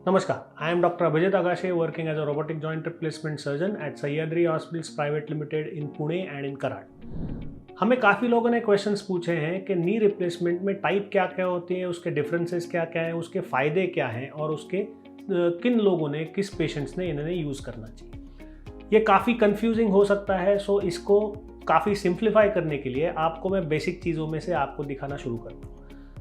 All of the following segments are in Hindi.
Namaskar, I am Dr. Abhijit Agashe working as a robotic joint replacement surgeon at Sahyadri Hospitals Private Limited in Pune and in Karad. हमें काफ़ी लोगों ने क्वेश्चंस पूछे हैं कि नी रिप्लेसमेंट में टाइप क्या क्या होती है, उसके डिफरेंसेस क्या क्या हैं, उसके फ़ायदे क्या हैं और उसके किन लोगों ने, किस पेशेंट्स ने इन्हें यूज़ करना चाहिए। ये काफ़ी कंफ्यूजिंग हो सकता है, सो इसको काफ़ी सिंप्लीफाई करने के लिए आपको मैं बेसिक चीज़ों में से आपको दिखाना शुरू करता हूँ।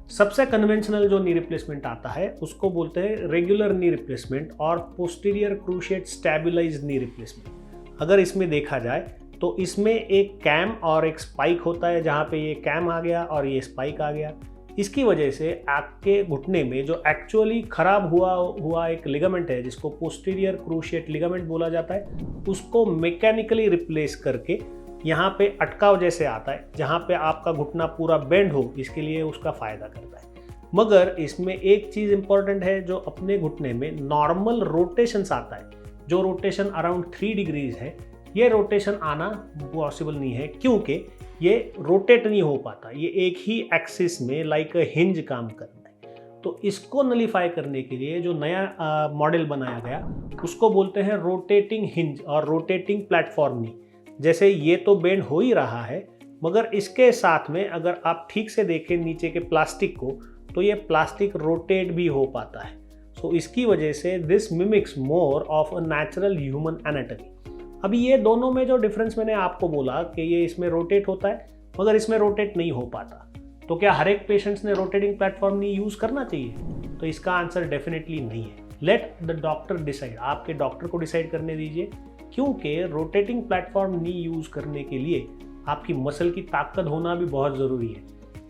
सबसे कन्वेंशनल जो नी रिप्लेसमेंट आता है उसको बोलते हैं रेगुलर नी रिप्लेसमेंट और posterior cruciate stabilised knee replacement. अगर इसमें देखा जाए तो इसमें एक कैम और एक स्पाइक होता है, जहाँ पे ये कैम आ गया और ये स्पाइक आ गया। इसकी वजह से आपके घुटने में जो एक्चुअली खराब हुआ एक लिगामेंट है जिसको पोस्टीरियर क्रूशिएट लिगामेंट बोला जाता है, उसको मैकेनिकली रिप्लेस करके यहाँ पे अटकाव जैसे आता है, जहाँ पे आपका घुटना पूरा बेंड हो, इसके लिए उसका फ़ायदा करता है। मगर इसमें एक चीज़ इंपॉर्टेंट है, जो अपने घुटने में नॉर्मल रोटेशंस आता है, जो रोटेशन अराउंड 3 डिग्रीज है, ये रोटेशन आना पॉसिबल नहीं है क्योंकि ये रोटेट नहीं हो पाता, ये एक ही एक्सिस में लाइक अ हिंज काम करता है। तो इसको नलीफाई करने के लिए जो नया मॉडल बनाया गया उसको बोलते हैं रोटेटिंग हिंज और रोटेटिंग प्लेटफॉर्म नी। जैसे ये तो बेंड हो ही रहा है, मगर इसके साथ में अगर आप ठीक से देखें नीचे के प्लास्टिक को, तो ये प्लास्टिक रोटेट भी हो पाता है। सो इसकी वजह से this mimics more of a natural human anatomy. अभी ये दोनों में जो डिफरेंस मैंने आपको बोला कि ये इसमें रोटेट होता है मगर इसमें रोटेट नहीं हो पाता, तो क्या हर एक पेशेंट्स ने रोटेटिंग प्लेटफॉर्म नहीं यूज़ करना चाहिए? तो इसका आंसर डेफिनेटली नहीं है। लेट द डॉक्टर डिसाइड, आपके डॉक्टर को डिसाइड करने दीजिए, क्योंकि रोटेटिंग प्लेटफॉर्म नी यूज़ करने के लिए आपकी मसल की ताकत होना भी बहुत ज़रूरी है।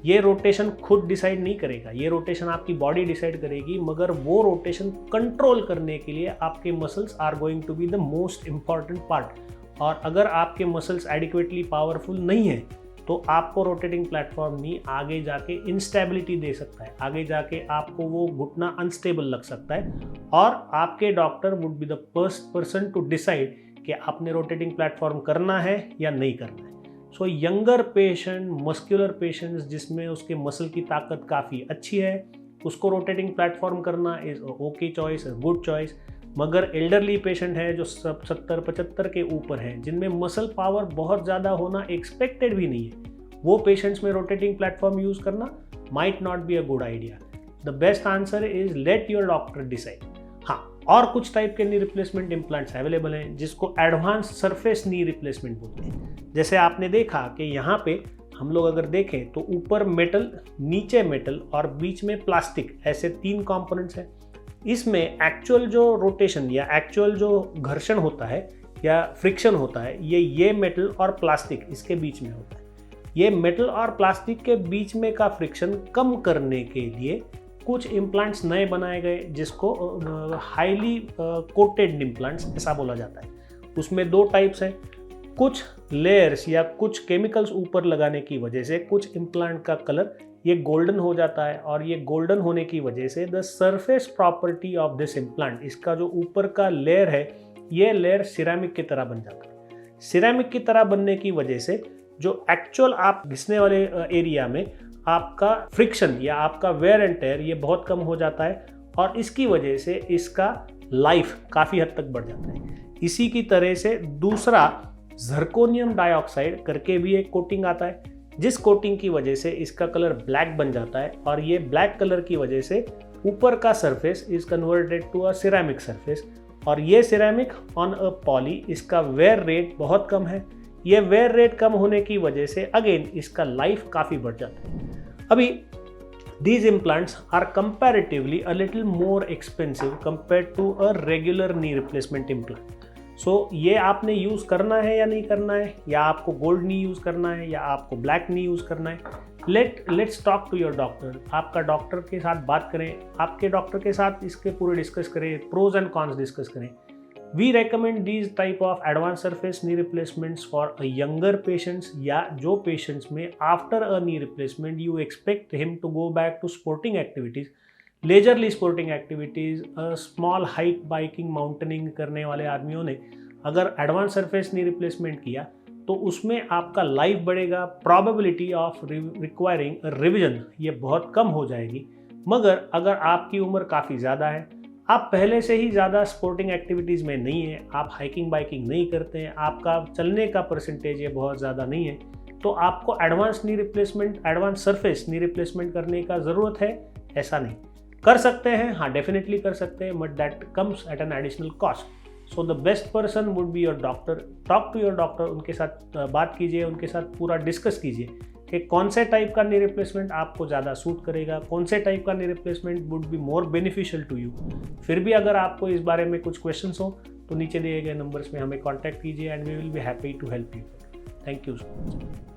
ये रोटेशन खुद डिसाइड नहीं करेगा, ये रोटेशन आपकी बॉडी डिसाइड करेगी, मगर वो रोटेशन कंट्रोल करने के लिए आपके muscles are going to be the most important part. और अगर आपके मसल्स एडिक्वेटली पावरफुल नहीं है तो आपको रोटेटिंग प्लेटफॉर्म नी आगे जाके इंस्टेबिलिटी दे सकता है, आगे जाके आपको वो घुटना अनस्टेबल लग सकता है और आपके doctor would be the first person to decide कि आपने रोटेटिंग प्लेटफॉर्म करना है या नहीं करना है। सो यंगर पेशेंट, मस्कुलर पेशेंट्स जिसमें उसके मसल की ताकत काफ़ी अच्छी है, उसको रोटेटिंग प्लेटफॉर्म करना is okay choice, good choice. मगर एल्डरली पेशेंट है जो सब 70-75 के ऊपर हैं, जिनमें मसल पावर बहुत ज़्यादा होना एक्सपेक्टेड भी नहीं है, वो पेशेंट्स में रोटेटिंग प्लेटफॉर्म यूज़ करना might not be a good idea. The best answer is let your doctor decide. हाँ, और कुछ टाइप के नी रिप्लेसमेंट इम्प्लांट्स अवेलेबल हैं जिसको एडवांस सरफेस नी रिप्लेसमेंट बोलते हैं। जैसे आपने देखा कि यहाँ पे हम लोग अगर देखें तो ऊपर मेटल, नीचे मेटल और बीच में प्लास्टिक, ऐसे 3 कंपोनेंट्स हैं। इसमें एक्चुअल जो रोटेशन या एक्चुअल जो घर्षण होता है या फ्रिक्शन होता है, ये मेटल और प्लास्टिक इसके बीच में होता है। ये मेटल और प्लास्टिक के बीच में का फ्रिक्शन कम करने के लिए कुछ इम्प्लांट्स नए बनाए गए जिसको हाईली कोटेड इम्प्लांट्स ऐसा बोला जाता है। उसमें 2 टाइप्स हैं। कुछ लेयर्स या कुछ केमिकल्स ऊपर लगाने की वजह से कुछ इम्प्लांट का कलर ये गोल्डन हो जाता है और ये गोल्डन होने की वजह से the surface property of this implant, इसका जो ऊपर का लेयर है, ये लेयर सिरेमिक की तरह बन जाता है। सिरेमिक की तरह बनने की वजह से जो एक्चुअल आप घिसने वाले एरिया में आपका फ्रिक्शन या आपका वेयर एंड टेयर ये बहुत कम हो जाता है और इसकी वजह से इसका लाइफ काफ़ी हद तक बढ़ जाता है। इसी की तरह से दूसरा ज़िरकोनियम डाइऑक्साइड करके भी एक कोटिंग आता है, जिस कोटिंग की वजह से इसका कलर ब्लैक बन जाता है और ये ब्लैक कलर की वजह से ऊपर का surface is converted to a ceramic surface और ये सिरेमिक ऑन अ पॉली, इसका वेयर रेट बहुत कम है। ये वेयर रेट कम होने की वजह से अगेन इसका लाइफ काफ़ी बढ़ जाता है। अभी these implants are comparatively a little more expensive compared to a regular knee replacement implant. So ये आपने यूज़ करना है या नहीं करना है, या आपको गोल्ड नी यूज़ करना है या आपको ब्लैक नी यूज़ करना है, let's talk to your doctor. आपका डॉक्टर के साथ बात करें, आपके डॉक्टर के साथ इसके पूरे डिस्कस करें, प्रोज एंड कॉन्स डिस्कस करें। We recommend these type of advanced surface knee replacements for a younger patients या जो patients में after a knee replacement you expect him to go back to sporting activities, leisurely sporting activities, a small hike, biking, mountaining करने वाले आदमियों ने अगर advanced surface knee replacement किया तो उसमें आपका लाइफ बढ़ेगा, probability of requiring a revision ये बहुत कम हो जाएगी। मगर अगर आपकी उम्र काफ़ी ज़्यादा है, आप पहले से ही ज़्यादा स्पोर्टिंग एक्टिविटीज़ में नहीं हैं, आप हाइकिंग बाइकिंग नहीं करते हैं, आपका चलने का परसेंटेज ये बहुत ज़्यादा नहीं है, तो आपको advance knee replacement, advance surface knee replacement करने का ज़रूरत है, ऐसा नहीं। कर सकते हैं, हाँ डेफिनेटली कर सकते हैं, but that comes at an additional cost. So the best person would be your doctor. Talk to your doctor, उनके साथ बात कीजिए, उनके साथ पूरा डिस्कस कीजिए कि कौन से टाइप का नी रिप्लेसमेंट आपको ज़्यादा सूट करेगा, कौन से टाइप का knee replacement would be more beneficial to you. फिर भी अगर आपको इस बारे में कुछ क्वेश्चंस हो तो नीचे दिए गए नंबर्स में हमें कॉन्टैक्ट कीजिए and we will be happy to help you. Thank you so much.